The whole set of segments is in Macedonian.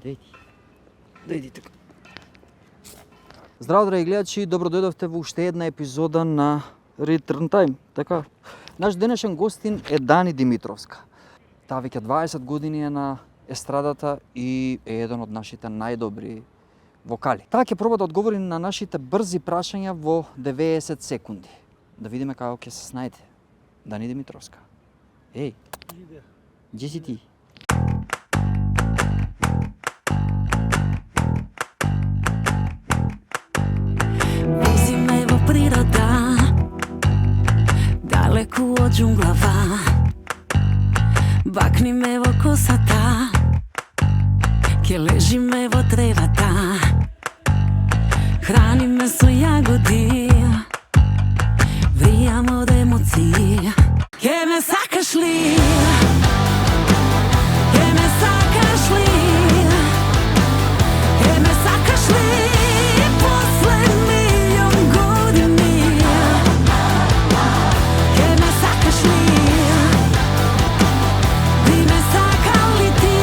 Дојди тука. Здраво, драги гледачи, добро дојдовте во уште една епизода на Return Time. Така, наш денешен гостин е Дани Димитровска. Таа веќе 20 години е на естрадата и е еден од нашите најдобри вокали. Таа ќе проба да одговори на нашите брзи прашања во 90 секунди. Да видиме како ќе се снајде. Дани Димитровска. Еј, где си ти? Вози ме во природа, далеку од џунглава. Бакни ме во косата, ке лежиме во тревата. Храни ме со јагоди, вријам од емоции. Ке ме сакаш ли? Ке ме сакаш ли? Ке ме сакаш ли? После милион години. Ке ме сакаш ли? Би ме сакал ли ти?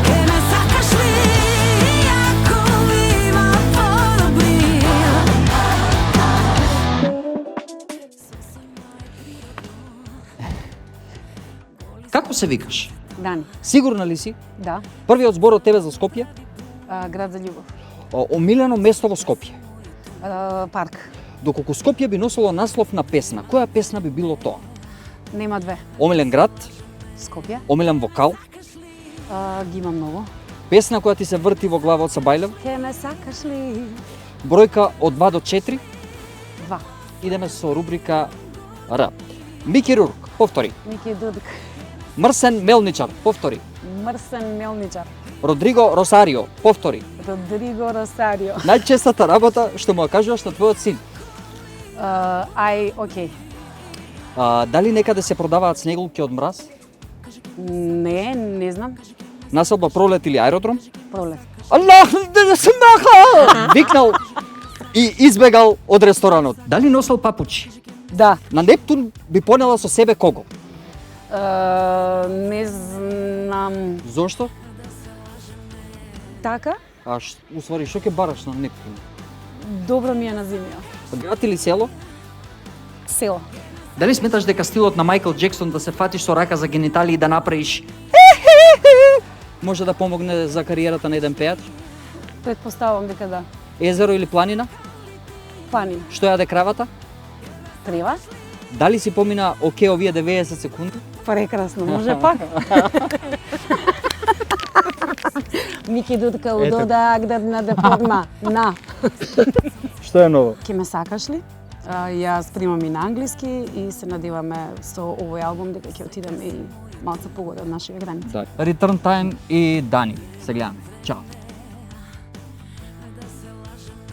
Ке ме сакаш ли? Ако има подобри. Како се викаш? Дани, Сигурна ли си? да. Првиот збор од тебе за Скопје? Град за љубов. Омилено место во Скопје. Парк. Доколку Скопје би носило наслов на песна, која песна би било тоа? Нема две. Омилен град, Скопје. омилен вокал, Ги има многу. песна која ти се врти во глава од Сабајлев, Ке ме сакаш ли? бројка од 2 до 4, 2. идеме со рубрика Р. Мики Рурк, повтори. Мики Дудик. Мрсен Мелничар, повтори. Мрсен Мелничар. Родриго Росарио, повтори. Родриго Росарио. Најчестата работа што му ја кажуваш на твојот син. Окей. Дали некаде се продаваат снегулки од мраз? Не знам. Населба Пролет или аеродром? Пролет. Аллах, да се маха! Викнал и избегал од ресторанот. Дали носел папучи? Да. На Нептун би понела со себе кого? Не знам. Зошто? Така? Уствари, што ќе бараш на Нептун? Добро ми е на земја. Град или село? Село. Дали сметаш дека стилот на Майкл Джексон да се фатиш со рака за гениталии и да направиш може да помогне за кариерата на еден пејач? Предпоставам дека да. Езеро или планина? Планина. Што јаде кравата? Трева? Дали си помина оке овие 90 секунди? Прекрасно, може пак. Мики Дудка удода агдарна да подма. На. Што е ново? Ке ме сакаш ли? Јас примам и на англиски и се надеваме со овој албум дека ќе отидеме и малку погода од нашите граници. Return Time и Дани. Се гледаме. Чао.